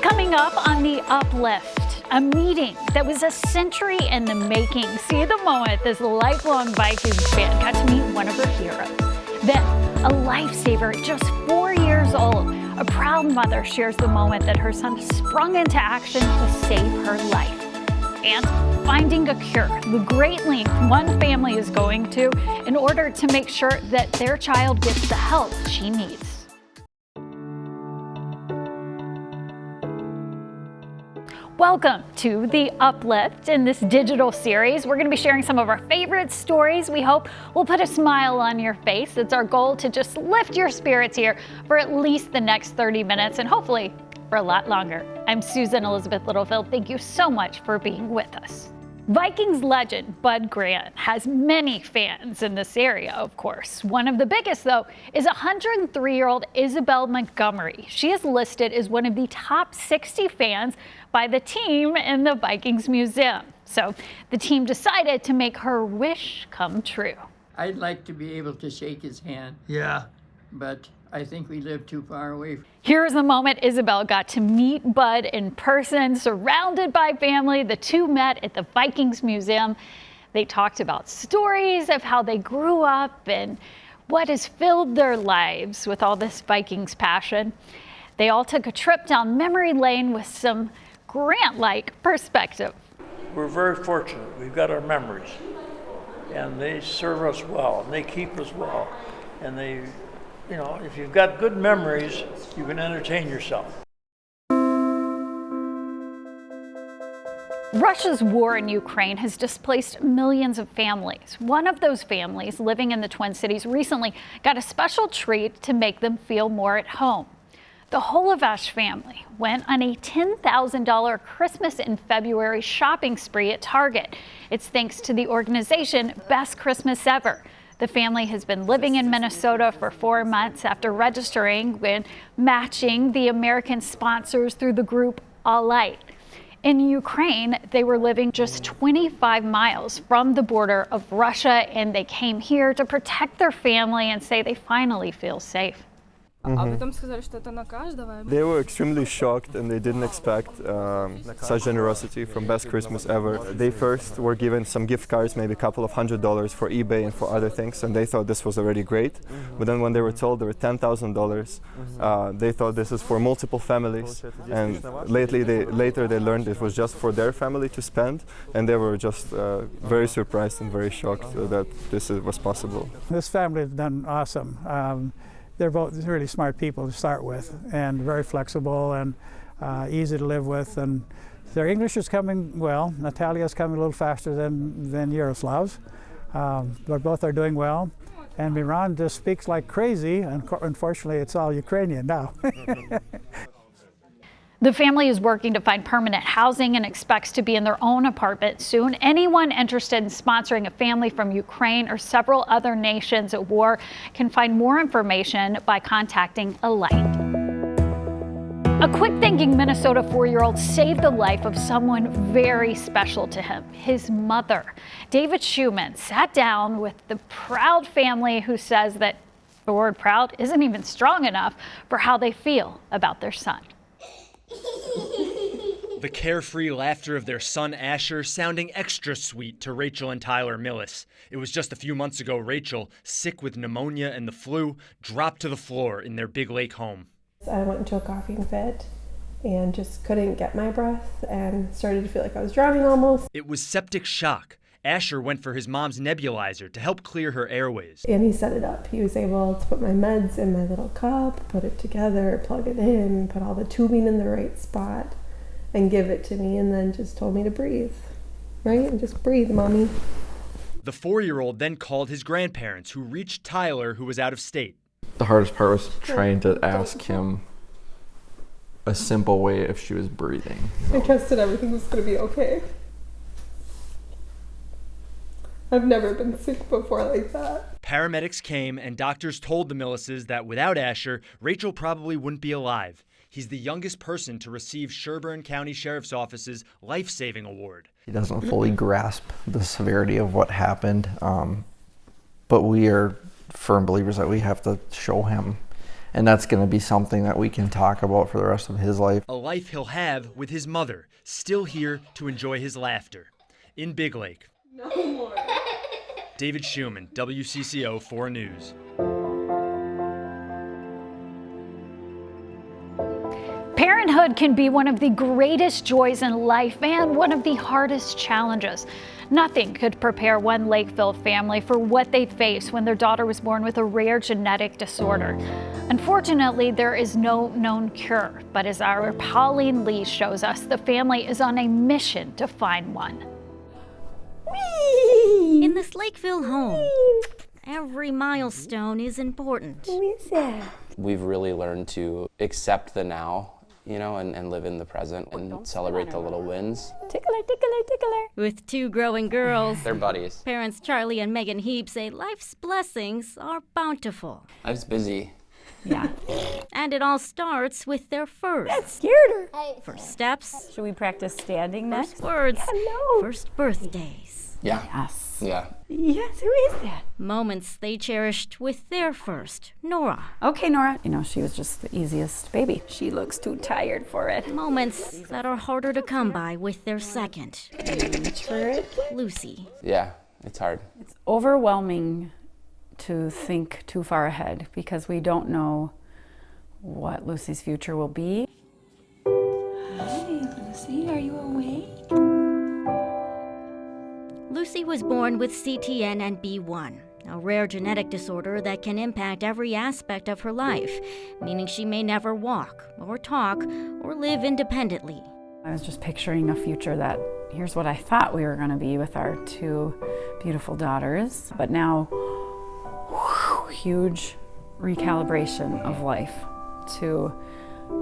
Coming up on the Uplift, a meeting that was a century in the making. See the moment this lifelong Vikings fan got to meet one of her heroes. Then, a lifesaver at just 4 years old, a proud mother shares the moment that her son sprung into action to save her life. And finding a cure, the great length one family is going to in order to make sure that their child gets the help she needs. Welcome to the Uplift. In this digital series, we're going to be sharing some of our favorite stories we hope will put a smile on your face. It's our goal to just lift your spirits here for at least the next 30 minutes and hopefully for a lot longer. I'm Susan Elizabeth Littlefield. Thank you so much for being with us. Vikings legend Bud Grant has many fans in this area, of course. One of the biggest, though, is 103-year-old Isabel Montgomery. She is listed as one of the top 60 fans by the team in the Vikings Museum. So the team decided to make her wish come true. I'd like to be able to shake his hand. Yeah. But I think we live too far away. Here's the moment Isabel got to meet Bud in person, surrounded by family. The two met at the Vikings Museum. They talked about stories of how they grew up and what has filled their lives with all this Vikings passion. They all took a trip down memory lane with some Grant-like perspective. We're very fortunate. We've got our memories, and they serve us well, and they keep us well, and they, you know, if you've got good memories, you can entertain yourself. Russia's war in Ukraine has displaced millions of families. One of those families living in the Twin Cities recently got a special treat to make them feel more at home. The Holovash family went on a $10,000 Christmas in February shopping spree at Target. It's thanks to the organization Best Christmas Ever. The family has been living in Minnesota for 4 months after registering and matching the American sponsors through the group All Light. In Ukraine, they were living just 25 miles from the border of Russia, and they came here to protect their family and say they finally feel safe. They were extremely shocked and they didn't expect such generosity from Best Christmas Ever. They first were given some gift cards, maybe a couple of $100 for eBay and for other things, and they thought this was already great. But then when they were told there were $10,000, they thought this is for multiple families. And later they learned it was just for their family to spend, and they were just very surprised and very shocked that this was possible. This family has done awesome. They're both really smart people to start with, and very flexible and easy to live with. And their English is coming well. Natalia's coming a little faster than Yaroslav's, but both are doing well. And Miran just speaks like crazy, and unfortunately it's all Ukrainian now. The family is working to find permanent housing and expects to be in their own apartment soon. Anyone interested in sponsoring a family from Ukraine or several other nations at war can find more information by contacting A Light. A quick-thinking Minnesota 4-year-old saved the life of someone very special to him, his mother. David Schumann sat down with the proud family who says that the word proud isn't even strong enough for how they feel about their son. The carefree laughter of their son Asher sounding extra sweet to Rachel and Tyler Millis. It was just a few months ago Rachel, sick with pneumonia and the flu, dropped to the floor in their Big Lake home. I went into a coughing fit and just couldn't get my breath and started to feel like I was drowning almost. It was septic shock. Asher went for his mom's nebulizer to help clear her airways. And he set it up. He was able to put my meds in my little cup, put it together, plug it in, put all the tubing in the right spot, and give it to me, and then just told me to breathe, right? And just breathe, mommy. The 4-year-old then called his grandparents, who reached Tyler, who was out of state. The hardest part was trying to ask him a simple way if she was breathing. I trusted everything was going to be okay. I've never been sick before like that. Paramedics came and doctors told the Millises that without Asher, Rachel probably wouldn't be alive. He's the youngest person to receive Sherburne County Sheriff's Office's Life-Saving Award. He doesn't fully grasp the severity of what happened, but we are firm believers that we have to show him And that's going to be something that we can talk about for the rest of his life. A life he'll have with his mother, still here to enjoy his laughter. In Big Lake. No more. David Schumann, WCCO 4 News. Parenthood can be one of the greatest joys in life and one of the hardest challenges. Nothing could prepare one Lakeville family for what they'd face when their daughter was born with a rare genetic disorder. Unfortunately, there is no known cure, but as our Pauline Lee shows us, the family is on a mission to find one. In this Lakeville home, every milestone is important. Who is that? We've really learned to accept the now, you know, and live in the present and celebrate the little wins. Tickler, tickler, tickler. With 2 growing girls, They're buddies. parents Charlie and Megan Heap say life's blessings are bountiful. Life's busy. Yeah. And it all starts with their first. That scared her. First steps, Should we practice standing next? first words, Hello. first birthdays. Yeah. Yes. Yeah. Yes, who is that? Moments they cherished with their first, Nora. Okay, Nora. You know, she was just the easiest baby. She looks too tired for it. Moments that are harder to come by with their second, Reach for it. Lucy. Yeah. It's hard. It's overwhelming to think too far ahead because we don't know what Lucy's future will be. Hi, Lucy. Are you awake? Lucy was born with CTNNB1, a rare genetic disorder that can impact every aspect of her life, meaning she may never walk, or talk, or live independently. I was just picturing a future that here's what I thought we were going to be with our 2 beautiful daughters, but now huge recalibration of life to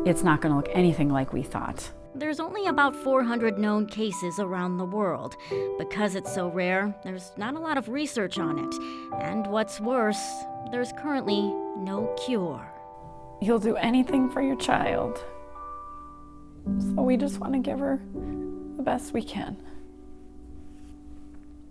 it's not going to look anything like we thought. There's only about 400 known cases around the world. Because it's so rare, there's not a lot of research on it. And what's worse, there's currently no cure. You'll do anything for your child. So we just want to give her the best we can.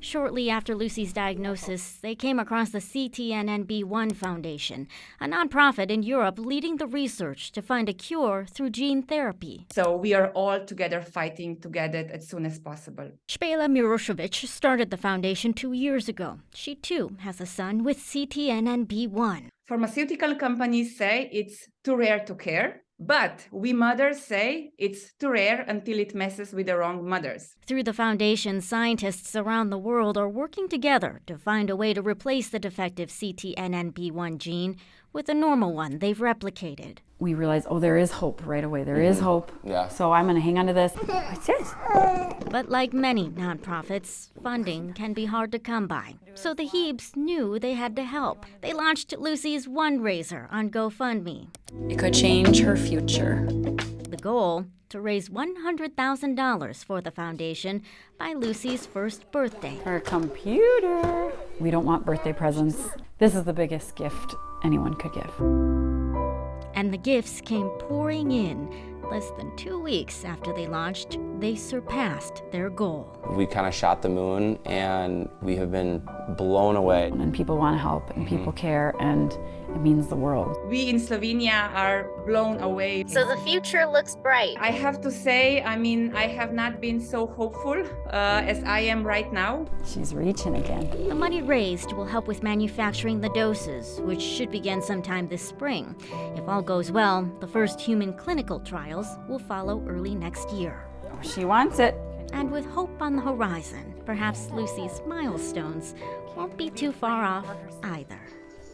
Shortly after Lucy's diagnosis, they came across the CTNNB1 Foundation, a nonprofit in Europe leading the research to find a cure through gene therapy. So we are all together fighting to get it as soon as possible. Shpela Miroshevich started the foundation 2 years ago. She too has a son with CTNNB1. Pharmaceutical companies say it's too rare to care, but we mothers say it's too rare until it messes with the wrong mothers. Through the foundation, scientists around the world are working together to find a way to replace the defective CTNNB1 gene with a normal one they've replicated. We realized, oh, there is hope right away. There is hope. Yeah. So I'm going to hang on to this. What's this? But like many nonprofits, funding can be hard to come by. So the Heaps knew they had to help. They launched Lucy's One-Raiser on GoFundMe. It could change her future. The goal, to raise $100,000 for the foundation by Lucy's first birthday. Her computer. We don't want birthday presents. This is the biggest gift anyone could give. And the gifts came pouring in. Less than 2 weeks after they launched, they surpassed their goal. We kind of shot the moon, and we have been blown away. And people want to help, and people care, and it means the world. We in Slovenia are blown away. So the future looks bright. I have to say, I have not been so hopeful as I am right now. She's reaching again. The money raised will help with manufacturing the doses, which should begin sometime this spring. If all goes well, the first human clinical trials will follow early next year. She wants it. And with hope on the horizon, perhaps Lucy's milestones won't be too far off either.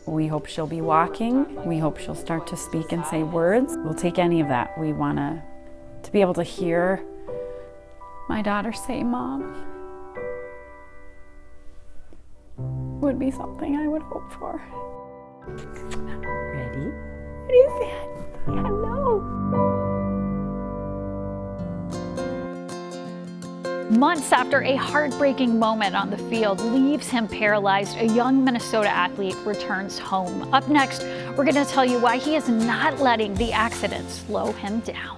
We hope she'll be walking. We hope she'll start to speak and say words. We'll take any of that. We want to be able to hear my daughter say, Mom, would be something I would hope for. Ready? What is that? Hello. Months after a heartbreaking moment on the field leaves him paralyzed, a young Minnesota athlete returns home. Up next, we're going to tell you why he is not letting the accident slow him down.